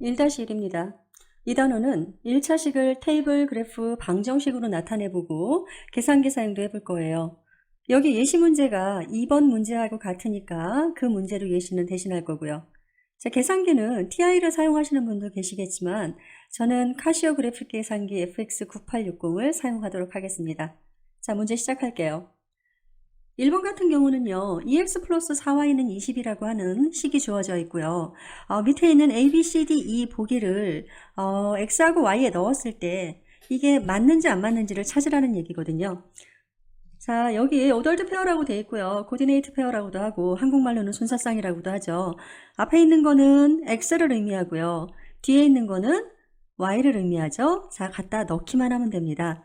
1-1입니다. 이 단원은 1차식을 테이블 그래프 방정식으로 나타내보고 계산기 사용도 해볼 거예요. 여기 예시 문제가 2번 문제하고 같으니까 그 문제로 예시는 대신할 거고요. 자, 계산기는 TI를 사용하시는 분도 계시겠지만 저는 카시오 그래픽 계산기 FX9860을 사용하도록 하겠습니다. 자, 문제 시작할게요. 1번 같은 경우는요, 2x 플러스 4y는 20이라고 하는 식이 주어져 있고요. 밑에 있는 a, b, c, d, e 보기를 x하고 y에 넣었을 때 이게 맞는지 안 맞는지를 찾으라는 얘기거든요. 자, 여기 오덜드 페어라고 되어 있고요. 코디네이트 페어라고도 하고 한국말로는 순서쌍이라고도 하죠. 앞에 있는 거는 x를 의미하고요. 뒤에 있는 거는 y를 의미하죠. 자, 갖다 넣기만 하면 됩니다.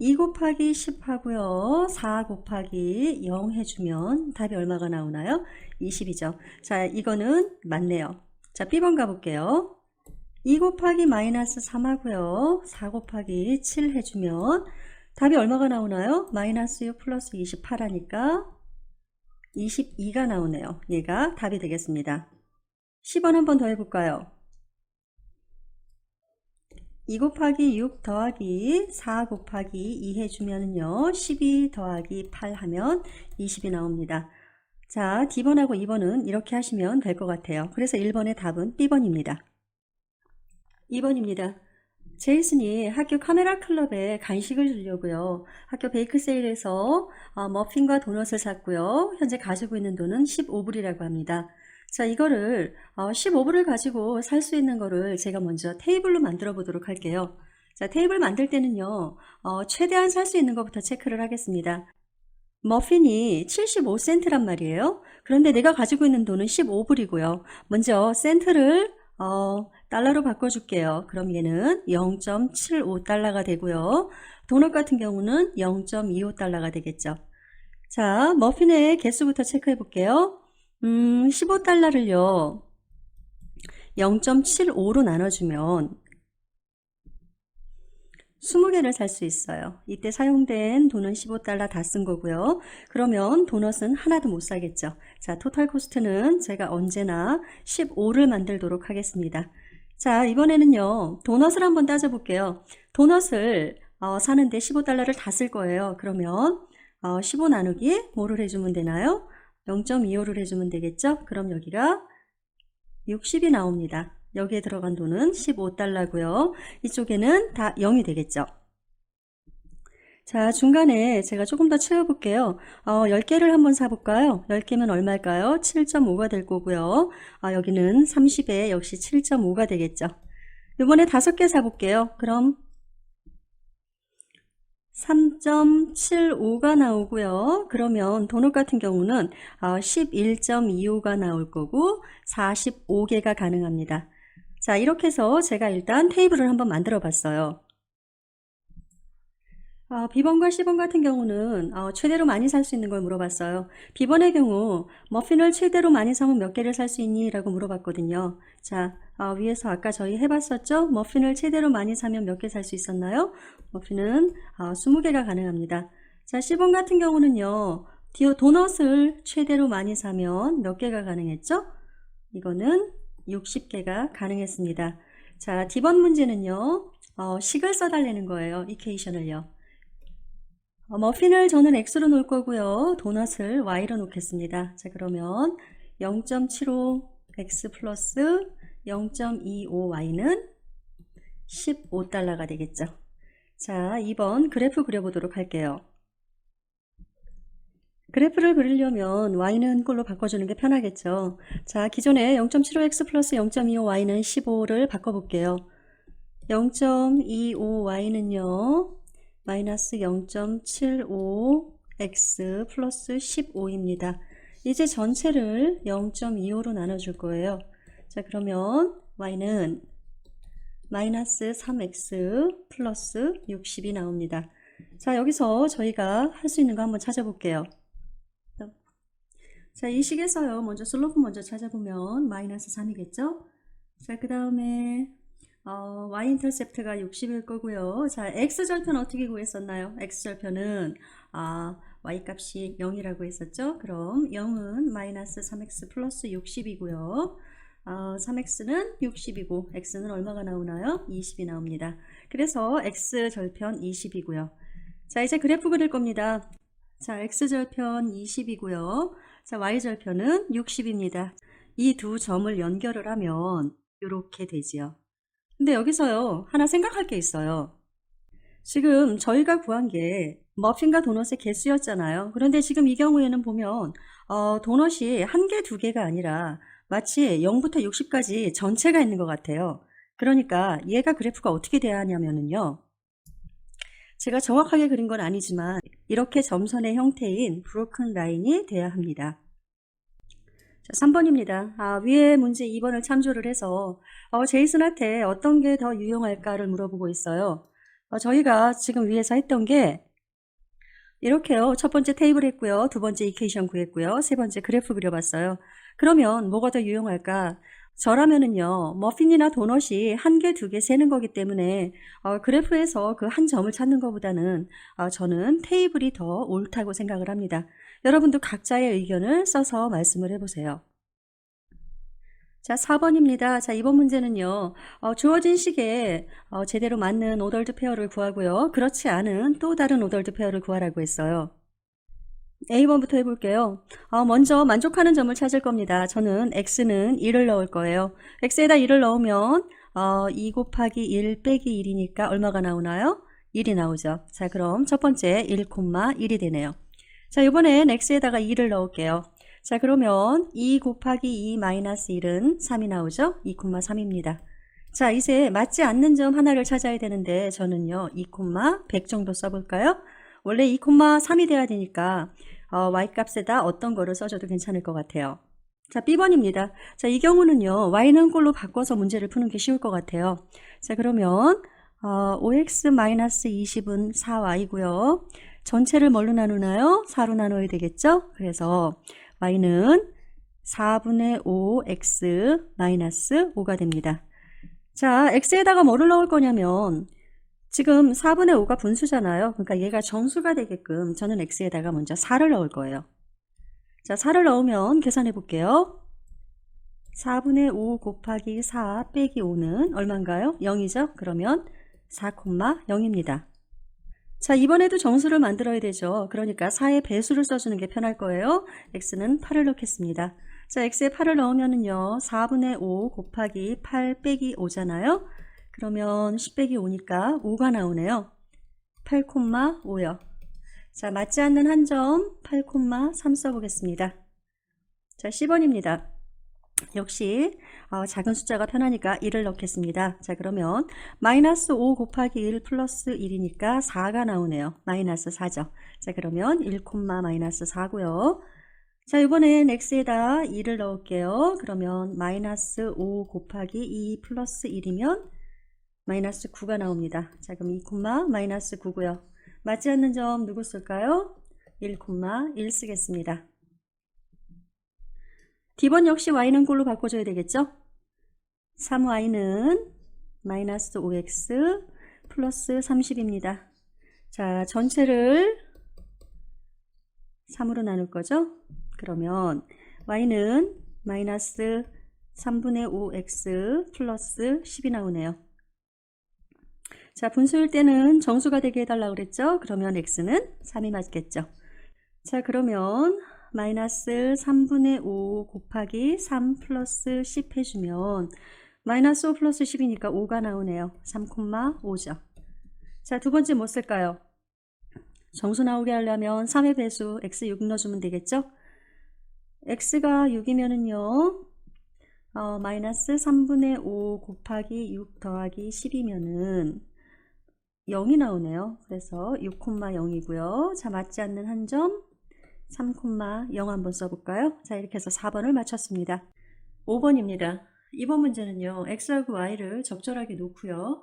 2 곱하기 10 하고요. 4 곱하기 0 해주면 답이 얼마가 나오나요? 20이죠. 자, 이거는 맞네요. 자, B번 가볼게요. 2 곱하기 마이너스 3 하고요. 4 곱하기 7 해주면 답이 얼마가 나오나요? 마이너스 6 플러스 28 하니까 22가 나오네요. 얘가 답이 되겠습니다. 10번 한 번 더 해볼까요? 2 곱하기 6 더하기 4 곱하기 2 해주면요 12 더하기 8 하면 20이 나옵니다. 자, D번하고 2번은 이렇게 하시면 될 것 같아요. 그래서 1번의 답은 B번입니다. 2번입니다. 제이슨이 학교 카메라 클럽에 간식을 주려고요. 학교 베이크 세일에서 머핀과 도넛을 샀고요. 현재 가지고 있는 돈은 15불이라고 합니다. 자, 이거를 15불을 가지고 살 수 있는 거를 제가 먼저 테이블로 만들어 보도록 할게요. 자, 테이블 만들 때는요, 최대한 살 수 있는 것부터 체크를 하겠습니다. 머핀이 75센트란 말이에요. 그런데 내가 가지고 있는 돈은 15불이고요. 먼저 센트를 달러로 바꿔줄게요. 그럼 얘는 0.75달러가 되고요. 도넛 같은 경우는 0.25달러가 되겠죠. 자, 머핀의 개수부터 체크해 볼게요. 15달러를요 0.75로 나눠주면 20개를 살 수 있어요. 이때 사용된 돈은 15달러 다 쓴 거고요. 그러면 도넛은 하나도 못 사겠죠. 자, 토탈 코스트는 제가 언제나 15를 만들도록 하겠습니다. 자, 이번에는요 도넛을 한번 따져볼게요. 도넛을 사는데 15달러를 다 쓸 거예요. 그러면 15 나누기 뭐를 해주면 되나요? 0.25를 해주면 되겠죠? 그럼 여기가 60이 나옵니다. 여기에 들어간 돈은 15달러고요. 이쪽에는 다 0이 되겠죠. 자, 중간에 제가 조금 더 채워볼게요. 10개를 한번 사볼까요? 10개면 얼마일까요? 7.5가 될 거고요. 여기는 30에 역시 7.5가 되겠죠. 이번에 5개 사볼게요. 그럼 3.75가 나오고요. 그러면 도넛 같은 경우는 11.25가 나올 거고 45개가 가능합니다. 자, 이렇게 해서 제가 일단 테이블을 한번 만들어 봤어요. B번과 C번 같은 경우는 최대로 많이 살 수 있는 걸 물어봤어요. B번의 경우 머핀을 최대로 많이 사면 몇 개를 살 수 있니? 라고 물어봤거든요. 자, 위에서 아까 저희 해봤었죠? 머핀을 최대로 많이 사면 몇 개 살 수 있었나요? 머핀은 20개가 가능합니다. 자, C번 같은 경우는요. 도넛을 최대로 많이 사면 몇 개가 가능했죠? 이거는 60개가 가능했습니다. 자, D번 문제는요. 식을 써달라는 거예요. 이케이션을요. 머핀을 저는 X로 놓을 거고요. 도넛을 Y로 놓겠습니다. 자, 그러면 0.75 X 플러스 0.25 Y는 15달러가 되겠죠. 자, 2번 그래프 그려보도록 할게요. 그래프를 그리려면 Y는 꼴로 바꿔주는 게 편하겠죠. 자, 기존에 0.75X 플러스 0.25Y는 15를 바꿔볼게요. 0.25Y는요. 마이너스 0.75x 플러스 15입니다. 이제 전체를 0.25로 나눠줄 거예요. 자, 그러면 y는 마이너스 3x 플러스 60이 나옵니다. 자, 여기서 저희가 할 수 있는 거 한번 찾아볼게요. 자, 이 식에서요. 먼저 슬로프 먼저 찾아보면 마이너스 3이겠죠? 자, 그 다음에 y-인터셉트가 60일 거고요. 자, x절편 어떻게 구했었나요? x절편은 y값이 0이라고 했었죠. 그럼 0은 마이너스 3x 플러스 60이고요. 3x는 60이고 x는 얼마가 나오나요? 20이 나옵니다. 그래서 x절편 20이고요. 자, 이제 그래프 그릴 겁니다. 자, x절편 20이고요. 자, y절편은 60입니다. 이 두 점을 연결을 하면 이렇게 되지요. 근데 여기서요, 하나 생각할 게 있어요. 지금 저희가 구한 게 머핀과 도넛의 개수였잖아요. 그런데 지금 이 경우에는 보면 도넛이 한 개, 두 개가 아니라 마치 0부터 60까지 전체가 있는 것 같아요. 그러니까 얘가 그래프가 어떻게 돼야 하냐면요. 제가 정확하게 그린 건 아니지만 이렇게 점선의 형태인 브로큰 라인이 돼야 합니다. 자, 3번입니다. 위에 문제 2번을 참조를 해서 제이슨한테 어떤 게 더 유용할까를 물어보고 있어요. 저희가 지금 위에서 했던 게 이렇게요. 첫 번째 테이블 했고요. 두 번째 이퀘이션 구했고요. 세 번째 그래프 그려봤어요. 그러면 뭐가 더 유용할까? 저라면은요. 머핀이나 도넛이 한 개, 두 개 세는 거기 때문에 그래프에서 그 한 점을 찾는 것보다는 저는 테이블이 더 옳다고 생각을 합니다. 여러분도 각자의 의견을 써서 말씀을 해보세요. 자, 4번입니다. 자, 이번 문제는요. 주어진 식에 제대로 맞는 오덜드 페어를 구하고요. 그렇지 않은 또 다른 오덜드 페어를 구하라고 했어요. A번부터 해볼게요. 먼저 만족하는 점을 찾을 겁니다. 저는 x는 1을 넣을 거예요. x에다 1을 넣으면 2 곱하기 1 빼기 1이니까 얼마가 나오나요? 1이 나오죠. 자, 그럼 첫 번째 1,1이 되네요. 자, 이번엔 x에다가 2를 넣을게요. 자, 그러면 2 곱하기 2 마이너스 1은 3이 나오죠? 2,3입니다. 자, 이제 맞지 않는 점 하나를 찾아야 되는데 저는요 2,100 정도 써볼까요? 원래 2,3이 돼야 되니까 y값에다 어떤 거를 써줘도 괜찮을 것 같아요. 자, B번입니다. 자, 이 경우는요 y는 꼴로 바꿔서 문제를 푸는 게 쉬울 것 같아요. 자, 그러면 5x-20은 4y고요. 전체를 뭘로 나누나요? 4로 나눠야 되겠죠? 그래서 y는 4분의 5x 마이너스 5가 됩니다. 자, x에다가 뭐를 넣을 거냐면 지금 4분의 5가 분수잖아요. 그러니까 얘가 정수가 되게끔 저는 x에다가 먼저 4를 넣을 거예요. 자, 4를 넣으면 계산해 볼게요. 4분의 5 곱하기 4 빼기 5는 얼마인가요? 0이죠? 그러면 4,0입니다. 자, 이번에도 정수를 만들어야 되죠. 그러니까 4의 배수를 써주는 게 편할 거예요. x는 8을 넣겠습니다. 자, x에 8을 넣으면은요 4분의 5 곱하기 8 빼기 5잖아요. 그러면 10 빼기 5니까 5가 나오네요. 8,5요. 자, 맞지 않는 한 점 8,3 써보겠습니다. 자, 10번입니다. 역시 작은 숫자가 편하니까 1을 넣겠습니다. 자, 그러면 마이너스 5 곱하기 1 플러스 1이니까 4가 나오네요. 마이너스 4죠. 자, 그러면 1, 마이너스 4고요. 자, 이번엔 x에다 2를 넣을게요. 그러면 마이너스 5 곱하기 2 플러스 1이면 마이너스 9가 나옵니다. 자, 그럼 2, 마이너스 9고요. 맞지 않는 점 누구 쓸까요? 1, 1 쓰겠습니다. D번 역시 y는 꼴로 바꿔줘야 되겠죠? 3y는 마이너스 5x 플러스 30입니다. 자, 전체를 3으로 나눌 거죠? 그러면 y는 마이너스 3분의 5x 플러스 10이 나오네요. 자, 분수일 때는 정수가 되게 해달라고 그랬죠? 그러면 x는 3이 맞겠죠? 자, 그러면 마이너스 3분의 5 곱하기 3 플러스 10 해주면 마이너스 5 플러스 10이니까 5가 나오네요. 3,5죠. 자, 두 번째 뭐 쓸까요? 정수 나오게 하려면 3의 배수 x 6 넣어주면 되겠죠? x가 6이면은요 마이너스 3분의 5 곱하기 6 더하기 10이면은 0이 나오네요. 그래서 6,0이고요. 자, 맞지 않는 한 점 3,0 한번 써볼까요? 자, 이렇게 해서 4번을 맞췄습니다. 5번입니다. 이번 문제는요. x하고 y를 적절하게 놓고요.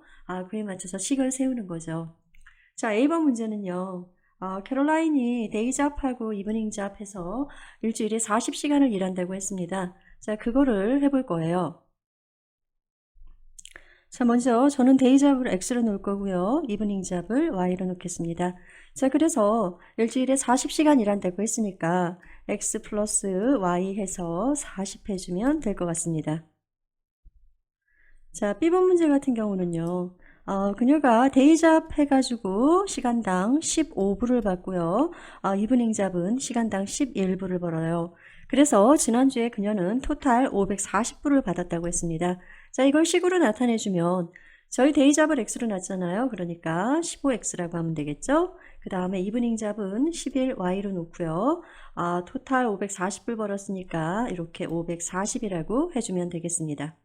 그에 맞춰서 식을 세우는 거죠. 자, A번 문제는요. 캐롤라인이 데이 잡하고 이브닝 잡해서 일주일에 40시간을 일한다고 했습니다. 자, 그거를 해볼 거예요. 자, 먼저 저는 데이 잡을 X로 놓을 거고요. 이브닝 잡을 Y로 놓겠습니다. 자, 그래서 일주일에 40시간 일한다고 했으니까 X 플러스 Y 해서 40 해주면 될 것 같습니다. 자, B번 문제 같은 경우는요. 그녀가 데이잡 해가지고 시간당 15불을 받고요. 이브닝 잡은 시간당 11불을 벌어요. 그래서 지난주에 그녀는 토탈 540불을 받았다고 했습니다. 자, 이걸 식으로 나타내주면 저희 데이잡을 X로 놨잖아요. 그러니까 15X라고 하면 되겠죠. 그 다음에 이브닝 잡은 11Y로 놓고요. 토탈 540불 벌었으니까 이렇게 540이라고 해주면 되겠습니다.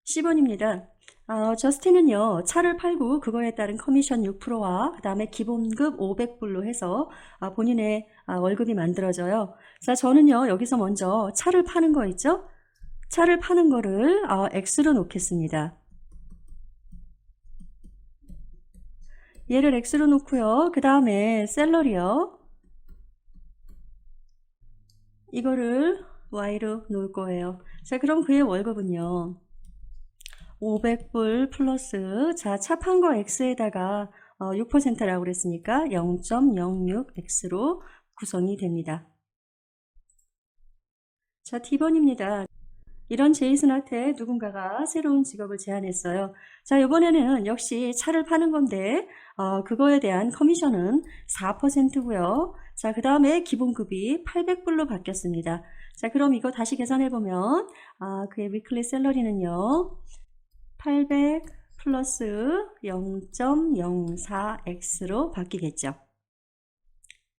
10번입니다. 저스틴은요, 차를 팔고 그거에 따른 커미션 6%와 그 다음에 기본급 500불로 해서 본인의 월급이 만들어져요. 자, 저는요, 여기서 먼저 차를 파는 거 있죠? 차를 파는 거를 X로 놓겠습니다. 얘를 X로 놓고요. 그 다음에 셀러리요. 이거를 Y로 놓을 거예요. 자, 그럼 그의 월급은요. 500불 플러스, 자, 차 판 거 X에다가 6%라고 그랬으니까 0.06X로 구성이 됩니다. 자, D번입니다. 이런 제이슨한테 누군가가 새로운 직업을 제안했어요. 자, 이번에는 역시 차를 파는 건데 그거에 대한 커미션은 4%고요. 자, 그 다음에 기본급이 800불로 바뀌었습니다. 자, 그럼 이거 다시 계산해보면 그의 위클리 셀러리는요. 800 플러스 0.04x로 바뀌겠죠.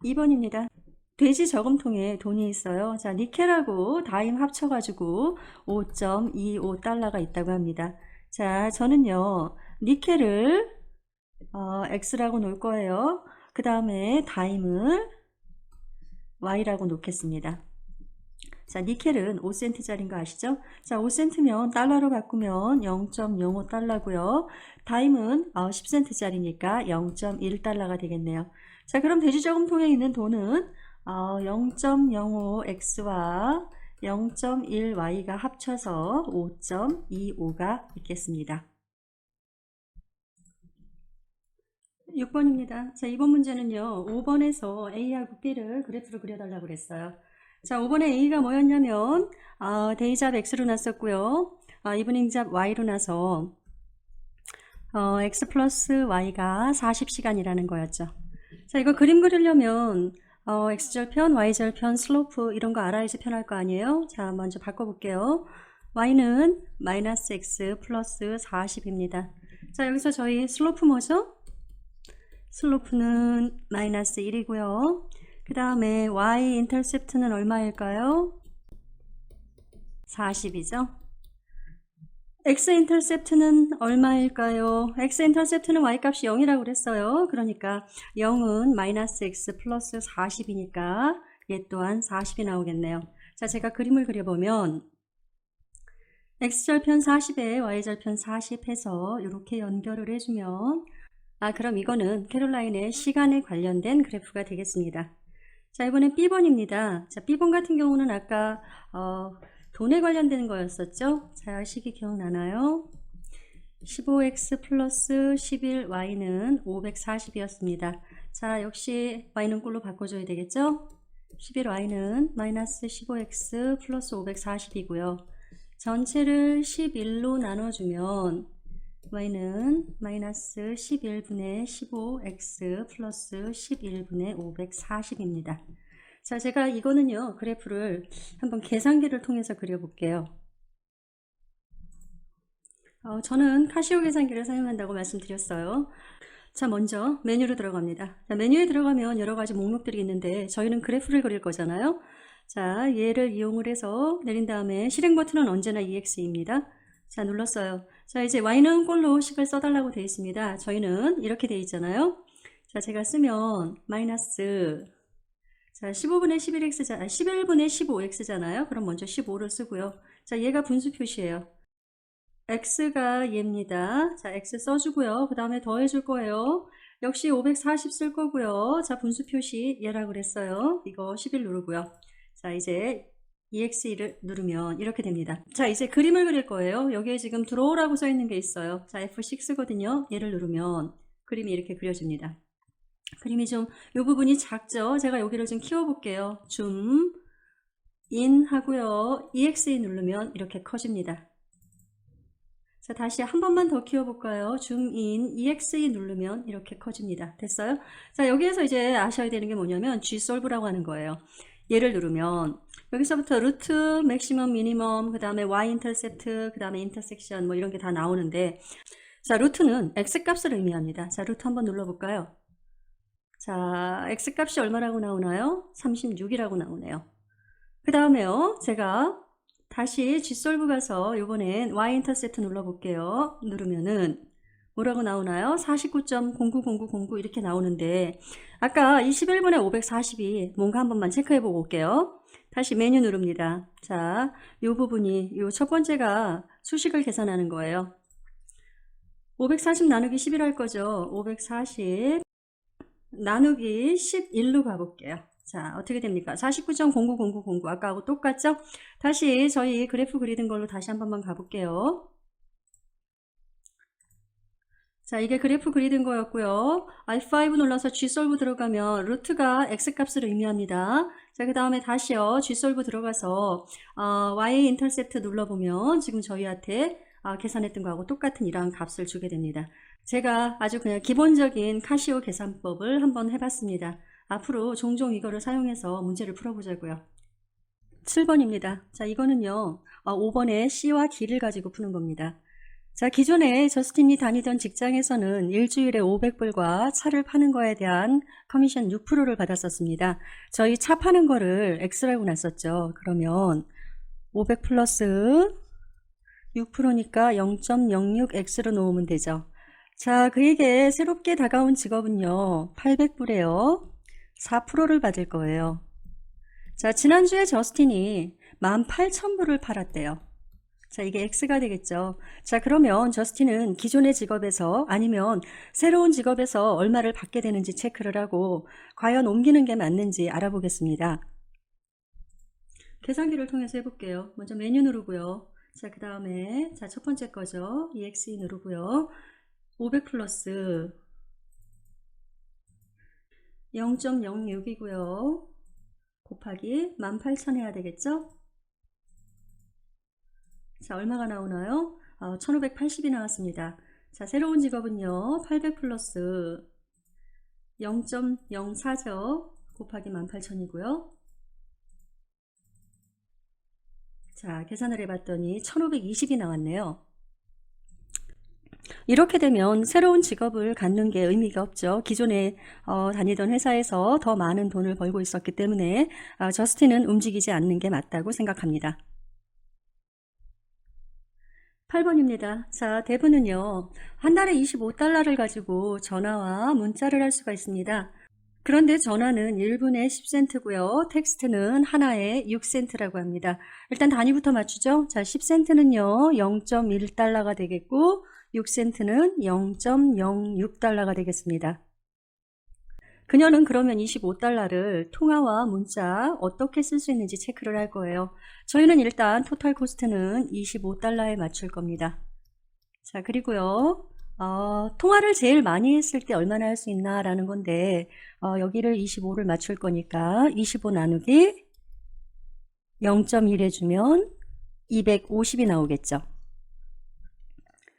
2번입니다. 돼지 저금통에 돈이 있어요. 자, 니켈하고 다임 합쳐가지고 5.25달러가 있다고 합니다. 자, 저는요, 니켈을 X라고 놓을 거예요. 그 다음에 다임을 Y라고 놓겠습니다. 자, 니켈은 5센트짜리인 거 아시죠? 자, 5센트면 달러로 바꾸면 0.05달러고요. 다임은 10센트짜리니까 0.1달러가 되겠네요. 자, 그럼 돼지저금통에 있는 돈은 0.05x와 0.1y가 합쳐서 5.25가 있겠습니다. 6번입니다. 자, 이번 문제는요. 5번에서 A하고 B를 그래프로 그려달라고 그랬어요. 자, 5번에 A가 뭐였냐면 데이잡 X로 놨었고요. 이브닝 잡 Y로 나서 X 플러스 Y가 40시간이라는 거였죠. 자, 이거 그림 그리려면 X절편, Y절편, 슬로프 이런 거 알아야지 편할 거 아니에요? 자, 먼저 바꿔볼게요. Y는 마이너스 X 플러스 40입니다. 자, 여기서 저희 슬로프 뭐죠? 슬로프는 마이너스 1이고요. 그 다음에 Y 인터셉트는 얼마일까요? 40이죠. X 인터셉트는 얼마일까요? X 인터셉트는 Y 값이 0이라고 그랬어요. 그러니까 0은 마이너스 X 플러스 40이니까 얘 또한 40이 나오겠네요. 자, 제가 그림을 그려보면 X절편 40에 Y절편 40 해서 이렇게 연결을 해주면 그럼 이거는 캐롤라인의 시간에 관련된 그래프가 되겠습니다. 자, 이번엔 B번입니다. 자, B번 같은 경우는 아까 돈에 관련된 거였었죠? 자, 식이 기억나나요? 15x 플러스 11y는 540이었습니다. 자, 역시 y는 꼴로 바꿔줘야 되겠죠? 11y는 마이너스 15x 플러스 540이고요. 전체를 11로 나눠주면 y는 마이너스 11분의 15x 플러스 11분의 540입니다. 자, 제가 이거는요, 그래프를 한번 계산기를 통해서 그려볼게요. 저는 카시오 계산기를 사용한다고 말씀드렸어요. 자, 먼저 메뉴로 들어갑니다. 자, 메뉴에 들어가면 여러 가지 목록들이 있는데 저희는 그래프를 그릴 거잖아요. 자, 얘를 이용을 해서 내린 다음에 실행 버튼은 언제나 EX입니다. 자, 눌렀어요. 자, 이제 Y는 꼴로 식을 써달라고 되어 있습니다. 저희는 이렇게 되어 있잖아요. 자, 제가 쓰면 마이너스 자, 15분의 11분의 15x잖아요. 그럼 먼저 15를 쓰고요. 자, 얘가 분수 표시예요. x가 얘입니다. 자, x 써주고요. 그 다음에 더해줄 거예요. 역시 540 쓸 거고요. 자, 분수 표시 얘라고 그랬어요. 이거 11 누르고요. 자, 이제 EXE를 누르면 이렇게 됩니다. 자, 이제 그림을 그릴 거예요. 여기에 지금 드로우라고 써 있는 게 있어요. 자, F6거든요. 얘를 누르면 그림이 이렇게 그려집니다. 그림이 좀 이 부분이 작죠? 제가 여기를 좀 키워볼게요. 줌 인 하고요. EXE 누르면 이렇게 커집니다. 자, 다시 한 번만 더 키워볼까요? 줌인 EXE 누르면 이렇게 커집니다. 됐어요? 자, 여기에서 이제 아셔야 되는 게 뭐냐면 Gsolve라고 하는 거예요. 얘를 누르면 여기서부터 루트, 맥시멈, 미니멈, 그 다음에 Y 인터셉트, 그 다음에 인터섹션 뭐 이런 게 다 나오는데, 자, 루트는 X 값을 의미합니다. 자, 루트 한번 눌러볼까요? 자, X 값이 얼마라고 나오나요? 36이라고 나오네요. 그 다음에요, 제가 다시 Gsolve 가서 요번엔 Y 인터셉트 눌러볼게요. 누르면은 뭐라고 나오나요? 49.090909 이렇게 나오는데, 아까 21분의 540이 뭔가 한 번만 체크해보고 올게요. 다시 메뉴 누릅니다. 자, 요 부분이 요 첫 번째가 수식을 계산하는 거예요. 540 나누기 11 할 거죠. 540 나누기 11로 가볼게요. 자, 어떻게 됩니까? 49.090909 아까하고 똑같죠? 다시 저희 그래프 그리던 걸로 다시 한 번만 가볼게요. 자, 이게 그래프 그리던 거였고요. I5 눌러서 Gsolve 들어가면 루트가 X값을 의미합니다. 자, 그 다음에 다시요. Gsolve 들어가서 Y 인터셉트 눌러보면 지금 저희한테 계산했던 거하고 똑같은 이러한 값을 주게 됩니다. 제가 아주 그냥 기본적인 카시오 계산법을 한번 해봤습니다. 앞으로 종종 이거를 사용해서 문제를 풀어보자고요. 7번입니다. 자, 이거는요. 5번의 C와 D를 가지고 푸는 겁니다. 자, 기존에 저스틴이 다니던 직장에서는 일주일에 500불과 차를 파는 거에 대한 커미션 6%를 받았었습니다. 저희 차 파는 거를 X라고 놨었죠. 그러면 500 플러스 6%니까 0.06X로 놓으면 되죠. 자, 그에게 새롭게 다가온 직업은요. 800불에요. 4%를 받을 거예요. 자, 지난주에 저스틴이 18,000불을 팔았대요. 자, 이게 X가 되겠죠. 자, 그러면 저스틴은 기존의 직업에서 아니면 새로운 직업에서 얼마를 받게 되는지 체크를 하고 과연 옮기는 게 맞는지 알아보겠습니다. 계산기를 통해서 해볼게요. 먼저 메뉴 누르고요. 자, 그 다음에 자, 첫 번째 거죠. EXE 누르고요. 500 플러스 0.06이고요. 곱하기 18,000 해야 되겠죠? 자, 얼마가 나오나요? 1580이 나왔습니다. 자, 새로운 직업은요. 800 플러스 0.04죠. 곱하기 18,000이고요. 자, 계산을 해봤더니 1520이 나왔네요. 이렇게 되면 새로운 직업을 갖는 게 의미가 없죠. 기존에 다니던 회사에서 더 많은 돈을 벌고 있었기 때문에 저스틴은 움직이지 않는 게 맞다고 생각합니다. 8번입니다. 자, 대부는요. 한 달에 25달러를 가지고 전화와 문자를 할 수가 있습니다. 그런데 전화는 1분에 10센트고요. 텍스트는 하나에 6센트라고 합니다. 일단 단위부터 맞추죠. 자, 10센트는요. 0.1달러가 되겠고 6센트는 0.06달러가 되겠습니다. 그녀는 그러면 25달러를 통화와 문자 어떻게 쓸 수 있는지 체크를 할 거예요. 저희는 일단 토탈 코스트는 25달러에 맞출 겁니다. 자, 그리고요. 통화를 제일 많이 했을 때 얼마나 할 수 있나 라는 건데 여기를 25를 맞출 거니까 25 나누기 0.1 해주면 250이 나오겠죠.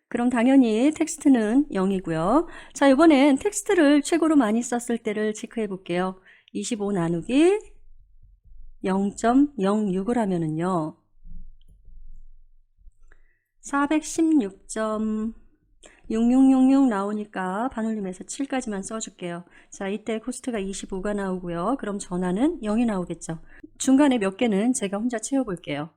그럼 당연히 텍스트는 0이고요. 자, 이번엔 텍스트를 최고로 많이 썼을 때를 체크해 볼게요. 25 나누기 0.06을 하면은요. 416.6666 나오니까 반올림해서 7까지만 써줄게요. 자, 이때 코스트가 25가 나오고요. 그럼 전화는 0이 나오겠죠. 중간에 몇 개는 제가 혼자 채워볼게요.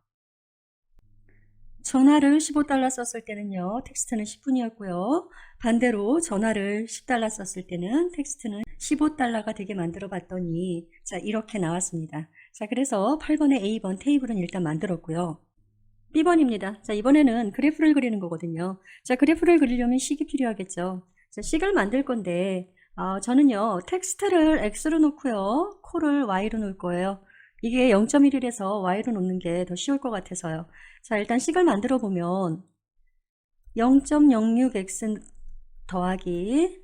전화를 15달러 썼을 때는요. 텍스트는 10분이었고요. 반대로 전화를 10달러 썼을 때는 텍스트는 15달러가 되게 만들어 봤더니 자, 이렇게 나왔습니다. 자, 그래서 8번에 A번 테이블은 일단 만들었고요. B번입니다. 자, 이번에는 그래프를 그리는 거거든요. 자, 그래프를 그리려면 식이 필요하겠죠. 자, 식을 만들 건데 저는요. 텍스트를 X로 놓고요. 콜을 Y로 놓을 거예요. 이게 0.1이라서 y로 놓는 게 더 쉬울 것 같아서요. 자, 일단 식을 만들어 보면 0.06x 더하기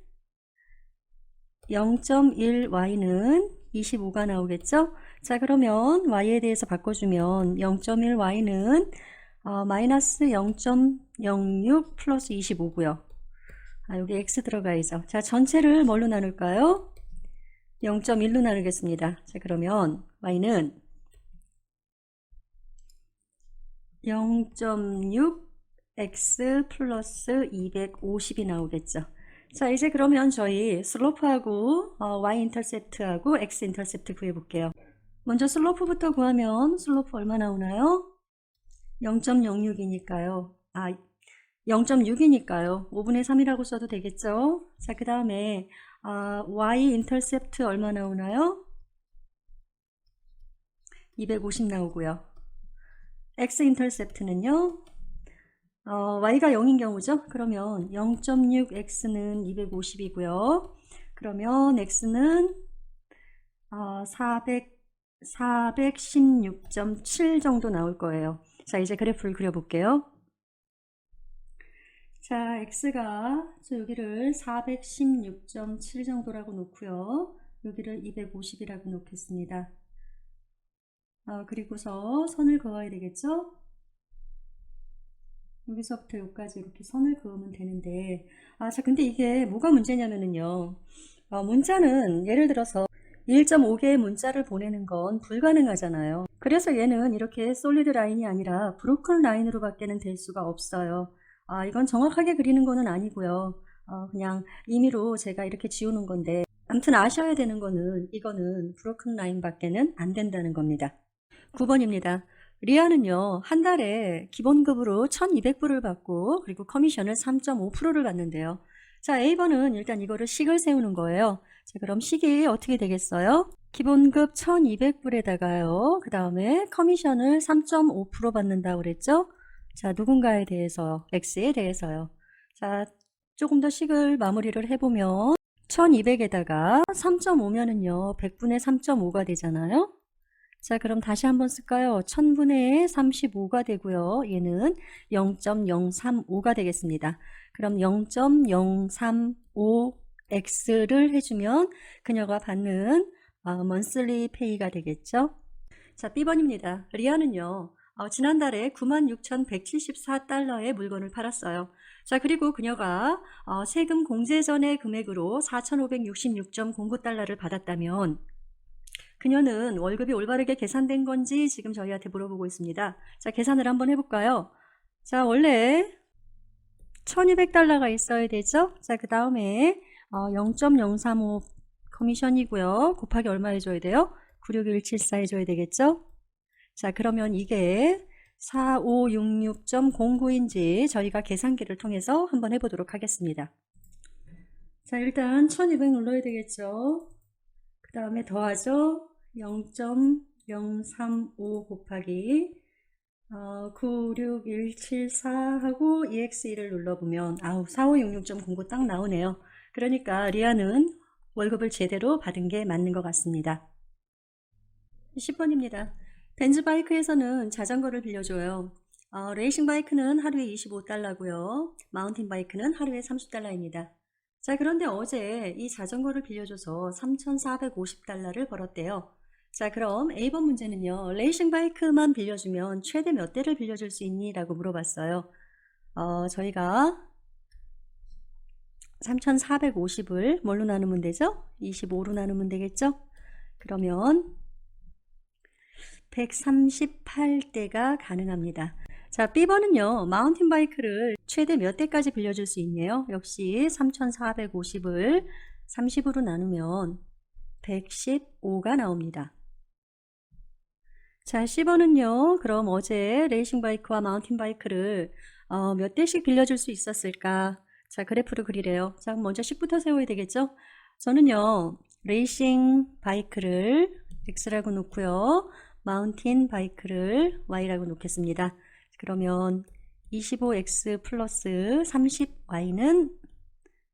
0.1y는 25가 나오겠죠? 자, 그러면 y에 대해서 바꿔주면 0.1y는 마이너스 0.06 플러스 25고요. 여기 x 들어가야죠. 자, 전체를 뭘로 나눌까요? 0.1로 나누겠습니다. 자, 그러면 y는 0.6x 플러스 250이 나오겠죠. 자, 이제 그러면 저희 슬로프하고 y 인터셉트하고 x 인터셉트 구해볼게요. 먼저 슬로프부터 구하면 슬로프 얼마 나오나요? 0.06이니까요. 0.6이니까요. 5분의 3이라고 써도 되겠죠? 자, 그 다음에 y 인터셉트 얼마 나오나요? 250 나오고요. x 인터셉트는요? y가 0인 경우죠? 그러면 0.6x는 250이고요. 그러면 x는 416.7 정도 나올 거예요. 자, 이제 그래프를 그려볼게요. 자, x가 여기를 416.7 정도라고 놓고요. 여기를 250이라고 놓겠습니다. 그리고서 선을 그어야 되겠죠? 여기서부터 여기까지 이렇게 선을 그으면 되는데, 자, 근데 이게 뭐가 문제냐면은요. 문자는 예를 들어서 1.5개의 문자를 보내는 건 불가능하잖아요. 그래서 얘는 이렇게 솔리드 라인이 아니라 브로큰 라인으로 밖에는 될 수가 없어요. 이건 정확하게 그리는 거는 아니고요. 그냥 임의로 제가 이렇게 지우는 건데, 아무튼 아셔야 되는 거는 이거는 브로큰 라인 밖에는 안 된다는 겁니다. 9번입니다. 리아는요, 한 달에 기본급으로 1200불을 받고, 그리고 커미션을 3.5%를 받는데요. 자, A번은 일단 이거를 식을 세우는 거예요. 자, 그럼 식이 어떻게 되겠어요? 기본급 1200불에다가요, 그 다음에 커미션을 3.5% 받는다고 그랬죠? 자, 누군가에 대해서, X에 대해서요. 자, 조금 더 식을 마무리를 해보면, 1200에다가 3.5면은요, 100분의 3.5가 되잖아요? 자, 그럼 다시 한번 쓸까요? 1000분의 35가 되고요. 얘는 0.035가 되겠습니다. 그럼 0.035x를 해주면 그녀가 받는 monthly pay가 되겠죠. 자, B번입니다. 리아는요, 지난달에 96,174달러의 물건을 팔았어요. 자, 그리고 그녀가 세금 공제 전의 금액으로 4,566.09달러를 받았다면 그녀는 월급이 올바르게 계산된 건지 지금 저희한테 물어보고 있습니다. 자, 계산을 한번 해볼까요? 자, 원래 1200달러가 있어야 되죠? 자, 그 다음에 0.035 커미션이고요. 곱하기 얼마 해줘야 돼요? 96174 해줘야 되겠죠? 자, 그러면 이게 4566.09인지 저희가 계산기를 통해서 한번 해보도록 하겠습니다. 자, 일단 1200 눌러야 되겠죠? 그 다음에 더하죠. 0.035 곱하기 96174하고 EX1을 눌러보면 4566.09 딱 나오네요. 그러니까 리아는 월급을 제대로 받은 게 맞는 것 같습니다. 10번입니다. 벤즈바이크에서는 자전거를 빌려줘요. 레이싱 바이크는 하루에 25달러고요. 마운틴 바이크는 하루에 30달러입니다. 자, 그런데 어제 이 자전거를 빌려줘서 3,450달러를 벌었대요. 자, 그럼 A번 문제는요. 레이싱 바이크만 빌려주면 최대 몇 대를 빌려줄 수 있니? 라고 물어봤어요. 저희가 3,450을 뭘로 나누면 되죠? 25로 나누면 되겠죠? 그러면 138대가 가능합니다. 자, B번은요. 마운틴 바이크를 최대 몇 대까지 빌려줄 수 있네요. 역시 3,450을 30으로 나누면 115가 나옵니다. 자, C번은요. 그럼 어제 레이싱 바이크와 마운틴 바이크를 몇 대씩 빌려줄 수 있었을까? 자, 그래프를 그리래요. 자, 먼저 10부터 세워야 되겠죠? 저는요. 레이싱 바이크를 X라고 놓고요. 마운틴 바이크를 Y라고 놓겠습니다. 그러면 25x 플러스 30y는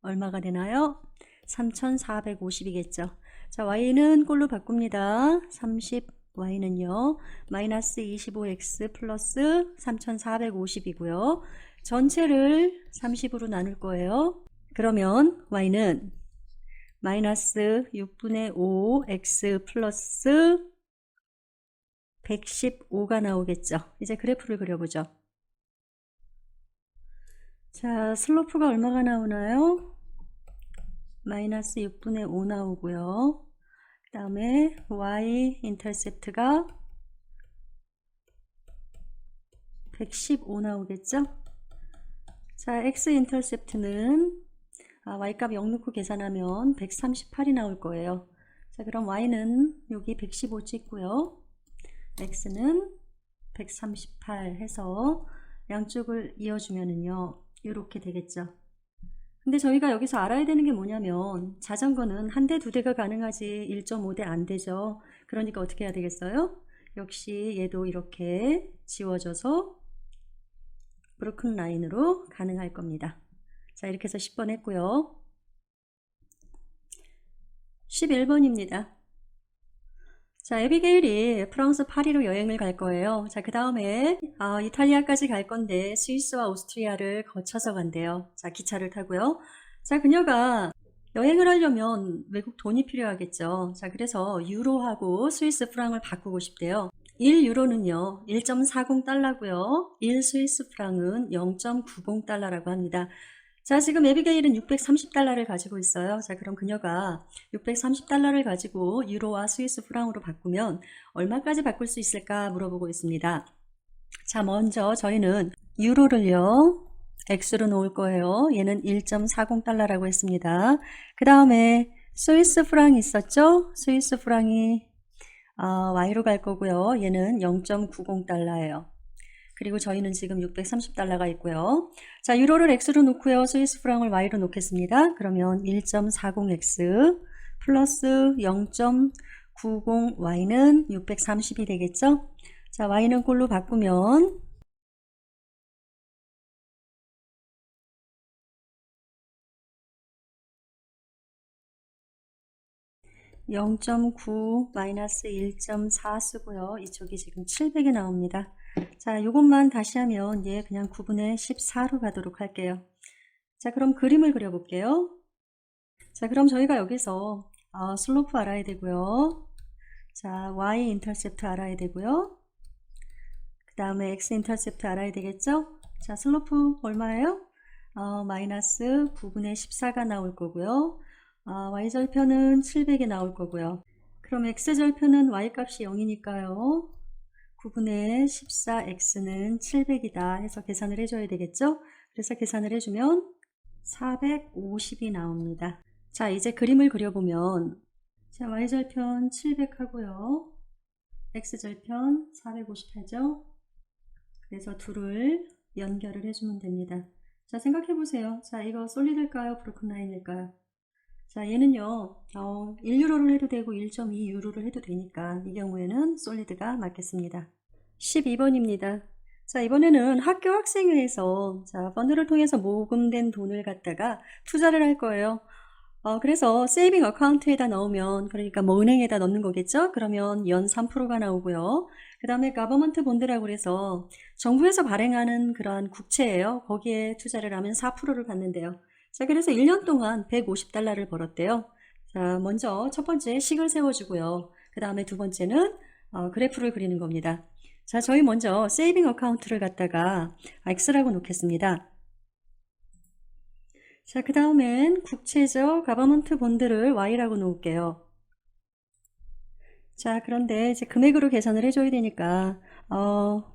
얼마가 되나요? 3,450이겠죠. 자, y는 꼴로 바꿉니다. 30 y는요 마이너스 25x 플러스 3450이고요. 전체를 30으로 나눌 거예요. 그러면 y는 마이너스 6분의 5 x 플러스 115가 나오겠죠. 이제 그래프를 그려보죠. 자, 슬로프가 얼마가 나오나요? 마이너스 6분의 5 나오고요. 그 다음에 y 인터셉트가 115 나오겠죠? 자, x 인터셉트는 y값 0 넣고 계산하면 138이 나올 거예요. 자, 그럼 y는 여기 115 찍고요. x는 138 해서 양쪽을 이어주면은요 이렇게 되겠죠. 근데 저희가 여기서 알아야 되는 게 뭐냐면 자전거는 한 대, 두 대가 가능하지 1.5대 안 되죠. 그러니까 어떻게 해야 되겠어요? 역시 얘도 이렇게 지워져서 브로큰 라인으로 가능할 겁니다. 자, 이렇게 해서 10번 했고요. 11번입니다. 자, 에비게일이 프랑스 파리로 여행을 갈 거예요. 자, 그 다음에 이탈리아까지 갈 건데 스위스와 오스트리아를 거쳐서 간대요. 자, 기차를 타고요. 자, 그녀가 여행을 하려면 외국 돈이 필요하겠죠. 자, 그래서 유로하고 스위스 프랑을 바꾸고 싶대요. 1유로는요 1.40달러고요 1스위스 프랑은 0.90달러라고 합니다. 자, 지금 에비게일은 630달러를 가지고 있어요. 자, 그럼 그녀가 630달러를 가지고 유로와 스위스 프랑으로 바꾸면 얼마까지 바꿀 수 있을까 물어보고 있습니다. 자, 먼저 저희는 유로를요 X로 놓을 거예요. 얘는 1.40달러라고 했습니다. 그 다음에 스위스 프랑이 있었죠? 스위스 프랑이 Y로 갈 거고요. 얘는 0.90달러예요. 그리고 저희는 지금 630달러가 있고요. 자, 유로를 X로 놓고요. 스위스 프랑을 Y로 놓겠습니다. 그러면 1.40X 플러스 0.90Y는 630이 되겠죠? 자, Y는 꼴로 바꾸면 0.9 마이너스 1.4 쓰고요. 이쪽이 지금 700이 나옵니다. 자, 요것만 다시 하면 얘 그냥 9분의 14로 가도록 할게요. 자, 그럼 그림을 그려볼게요. 자, 그럼 저희가 여기서 슬로프 알아야 되고요. 자, y 인터셉트 알아야 되고요. 그 다음에 x 인터셉트 알아야 되겠죠? 자, 슬로프 얼마예요? 마이너스 9분의 14가 나올 거고요. y절편은 700이 나올 거고요. 그럼 x절편은 y값이 0이니까요. 9분의 14x는 700이다 해서 계산을 해줘야 되겠죠? 그래서 계산을 해주면 450이 나옵니다. 자, 이제 그림을 그려보면 자, y절편 700 하고요. x절편 450 하죠? 그래서 둘을 연결을 해주면 됩니다. 자, 생각해보세요. 자, 이거 솔리드일까요? 브로큰 라인일까요? 자, 얘는요 1유로를 해도 되고 1.2유로를 해도 되니까 이 경우에는 솔리드가 맞겠습니다. 12번입니다. 자, 이번에는 학교 학생회에서 자, 펀드를 통해서 모금된 돈을 갖다가 투자를 할 거예요. 그래서 세이빙 어카운트에다 넣으면 그러니까 뭐 은행에다 넣는 거겠죠? 그러면 연 3%가 나오고요. 그 다음에 가버먼트 본드라고 그래서 정부에서 발행하는 그러한 국채예요. 거기에 투자를 하면 4%를 받는데요. 자, 그래서 1년 동안 150달러를 벌었대요. 자, 먼저 첫 번째 식을 세워주고요. 그 다음에 두 번째는 그래프를 그리는 겁니다. 자, 저희 먼저 세이빙 어카운트를 갖다가 X라고 놓겠습니다. 자, 그 다음엔 국채죠. 가버먼트 본드를 Y라고 놓을게요. 자, 그런데 이제 금액으로 계산을 해줘야 되니까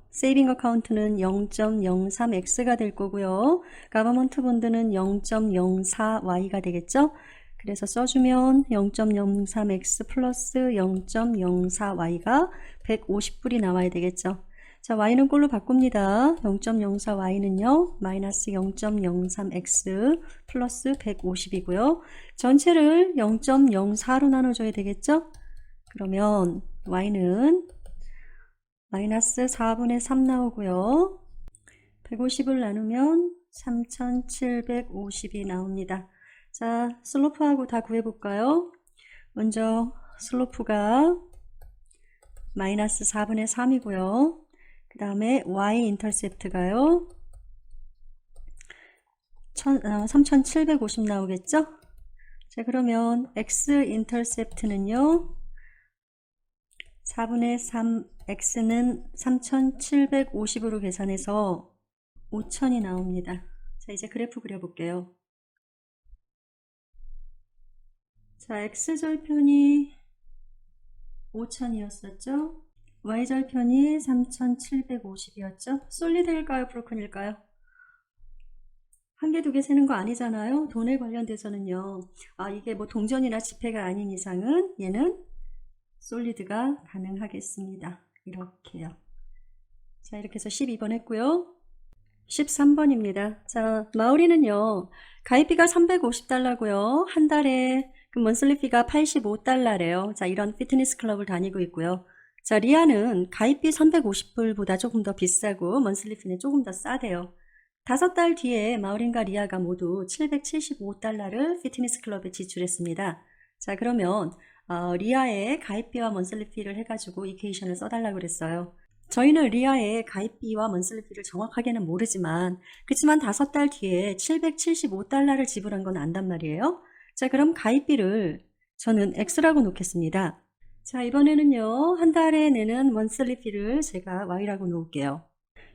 세이빙 어카운트는 0.03X가 될 거고요. 가버먼트 본드는 0.04Y가 되겠죠? 그래서 써주면 0.03X 플러스 0.04Y가 150불이 나와야 되겠죠. 자, Y는 꼴로 바꿉니다. 0.04Y는요, 마이너스 0.03X 플러스 150이고요. 전체를 0.04로 나눠줘야 되겠죠? 그러면 Y는 마이너스 4분의 3 나오고요. 150을 나누면 3750이 나옵니다. 자, 슬로프하고 다 구해볼까요? 먼저 슬로프가 마이너스 4분의 3이고요. 그 다음에 y 인터셉트가요. 3750 나오겠죠? 자, 그러면 x 인터셉트는요. 4분의 3, x는 3750으로 계산해서 5000이 나옵니다. 자, 이제 그래프 그려볼게요. 자, x절편이 5000이었었죠? y절편이 3750이었죠? 솔리드일까요? 브로큰일까요? 한 개, 두 개 세는 거 아니잖아요. 돈에 관련돼서는요. 이게 뭐 동전이나 지폐가 아닌 이상은 얘는 솔리드가 가능하겠습니다. 이렇게요. 자, 이렇게 해서 12번 했고요. 13번입니다. 자, 마우리는요. 가입비가 350달러고요. 한 달에 그 먼슬리피가 85달러래요. 자, 이런 피트니스 클럽을 다니고 있고요. 자, 리아는 가입비 350불보다 조금 더 비싸고 먼슬리피는 조금 더 싸대요. 5달 뒤에 마우린과 리아가 모두 775달러를 피트니스 클럽에 지출했습니다. 자, 그러면 리아의 가입비와 먼슬리피를 해가지고 이퀘이션을 써달라고 그랬어요. 저희는 리아의 가입비와 먼슬리피를 정확하게는 모르지만 그치만 5달 뒤에 775달러를 지불한 건 안단 말이에요. 자, 그럼 가입비를 저는 X라고 놓겠습니다. 자, 이번에는요. 한 달에 내는 먼슬리피를 제가 Y라고 놓을게요.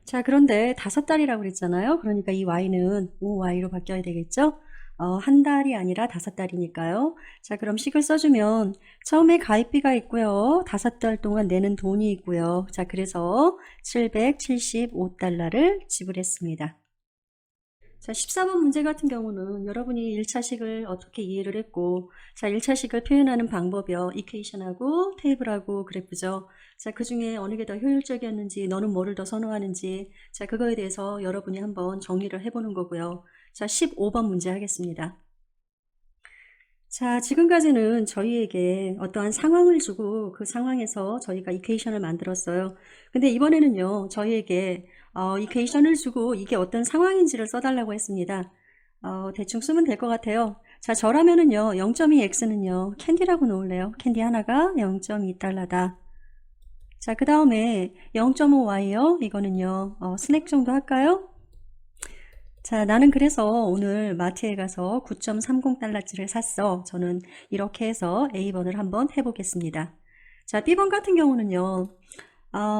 자, 그런데 5달이라고 그랬잖아요. 그러니까 이 Y는 5Y로 바뀌어야 되겠죠? 한 달이 아니라 5달이니까요. 자, 그럼 식을 써주면 처음에 가입비가 있고요. 5달 동안 내는 돈이 있고요. 자, 그래서 775달러를 지불했습니다. 자, 14번 문제 같은 경우는 여러분이 1차식을 어떻게 이해를 했고, 자, 1차식을 표현하는 방법이요. 이퀘이션하고 테이블하고 그래프죠. 자, 그 중에 어느 게 더 효율적이었는지, 너는 뭐를 더 선호하는지, 자, 그거에 대해서 여러분이 한번 정리를 해보는 거고요. 자, 15번 문제 하겠습니다. 자, 지금까지는 저희에게 어떠한 상황을 주고 그 상황에서 저희가 이퀘이션을 만들었어요. 근데 이번에는요, 저희에게 이퀘이션을 주고 이게 어떤 상황인지를 써달라고 했습니다. 대충 쓰면 될 것 같아요. 자, 저라면은요, 0.2x는요, 캔디라고 놓을래요. 캔디 하나가 0.2달러다. 자, 그 다음에 0.5y요. 이거는요, 스낵 정도 할까요? 자, 나는 그래서 오늘 마트에 가서 9.30달러치를 샀어. 저는 이렇게 해서 A번을 한번 해보겠습니다. 자, B번 같은 경우는요.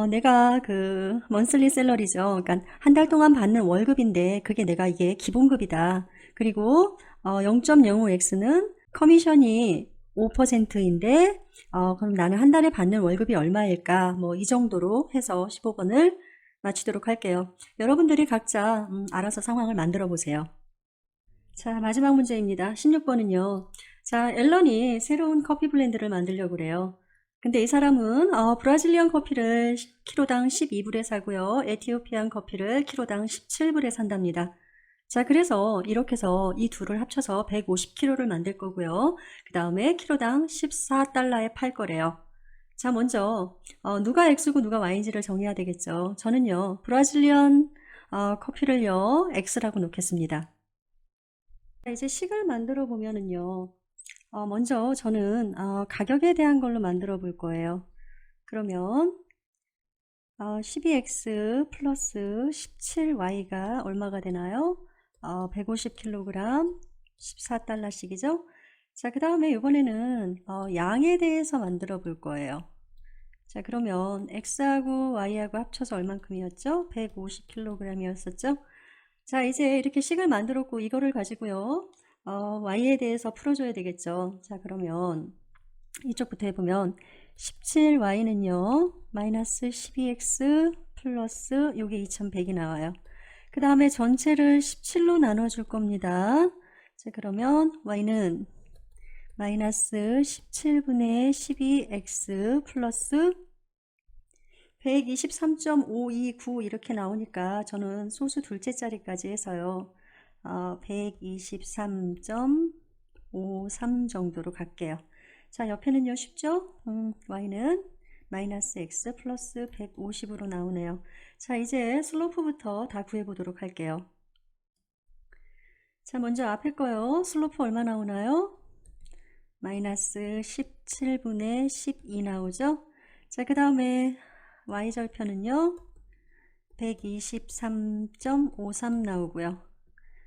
내가 그 먼슬리 셀러리죠. 그러니까 한 달 동안 받는 월급인데 그게 내가 이게 기본급이다. 그리고 0.05x는 커미션이 5%인데 그럼 나는 한 달에 받는 월급이 얼마일까? 뭐 이 정도로 해서 15번을 마치도록 할게요. 여러분들이 각자 알아서 상황을 만들어 보세요. 자, 마지막 문제입니다. 16번은요. 자, 앨런이 새로운 커피 블렌드를 만들려고 그래요. 근데 이 사람은 브라질리안 커피를 키로당 12불에 사고요. 에티오피안 커피를 키로당 17불에 산답니다. 자, 그래서 이렇게 해서 이 둘을 합쳐서 150kg를 만들 거고요. 그 다음에 키로당 14달러에 팔 거래요. 자, 먼저 누가 X고 누가 Y인지를 정해야 되겠죠. 저는요, 브라질리안 커피를요, X라고 놓겠습니다. 자, 이제 식을 만들어 보면은요, 먼저 저는 가격에 대한 걸로 만들어 볼 거예요. 그러면 12x 플러스 17y가 얼마가 되나요? 150kg 14달러씩이죠? 자, 그 다음에 이번에는 양에 대해서 만들어 볼 거예요. 자, 그러면 x하고 y하고 합쳐서 얼만큼이었죠? 150kg이었었죠? 자, 이제 이렇게 식을 만들었고 이거를 가지고요. y에 대해서 풀어줘야 되겠죠. 자, 그러면 이쪽부터 해보면 17y는요. 마이너스 12x 플러스 요게 2100이 나와요. 그 다음에 전체를 17로 나눠줄 겁니다. 자, 그러면 y는 마이너스 17분의 12x 플러스 123.529 이렇게 나오니까 저는 소수 둘째 자리까지 해서요. 123.53 정도로 갈게요. 자, 옆에는요, 쉽죠? y는 마이너스 x 플러스 150으로 나오네요. 자, 이제 슬로프부터 다 구해보도록 할게요. 자, 먼저 앞에 거요. 슬로프 얼마 나오나요? 마이너스 17분의 12 나오죠? 자, 그 다음에 y절편은요. 123.53 나오고요.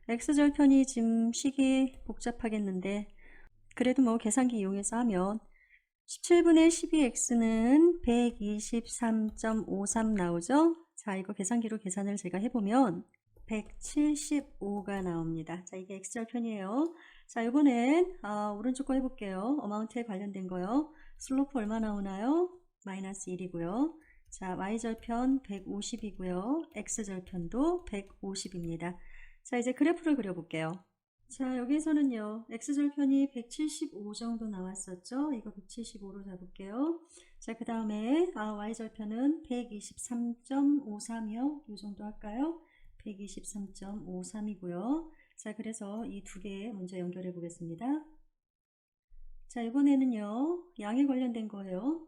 x절편이 지금 식이 복잡하겠는데 그래도 뭐 계산기 이용해서 하면 17분의 12x는 123.53 나오죠. 자, 이거 계산기로 계산을 제가 해보면 175가 나옵니다. 자, 이게 x절편이에요. 자, 이번엔 오른쪽 거 해볼게요. 어마운트에 관련된 거요. 슬로프 얼마 나오나요? 마이너스 1이고요. 자, y절편 150이고요. x절편도 150입니다. 자, 이제 그래프를 그려볼게요. 자, 여기서는요, x절편이 175 정도 나왔었죠? 이거 175로 잡을게요. 자, 그 다음에 y절편은 123.53이요. 이 정도 할까요? 123.53이고요. 자, 그래서 이 두 개 먼저 연결해 보겠습니다. 자, 이번에는요, 양에 관련된 거예요.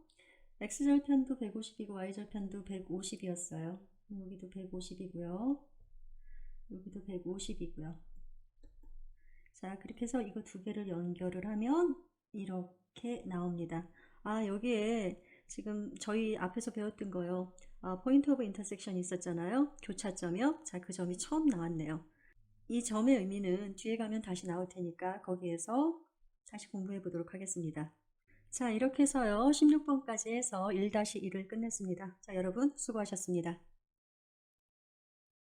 x절편도 150이고 y절편도 150이었어요. 여기도 150이고요. 여기도 150이고요. 자, 그렇게 해서 이거 두 개를 연결을 하면 이렇게 나옵니다. 여기에 지금 저희 앞에서 배웠던 거요. 포인트 오브 인터섹션이 있었잖아요. 교차점이요. 자, 그 점이 처음 나왔네요. 이 점의 의미는 뒤에 가면 다시 나올 테니까 거기에서 다시 공부해 보도록 하겠습니다. 자, 이렇게 해서요. 16번까지 해서 1-1을 끝냈습니다. 자, 여러분 수고하셨습니다.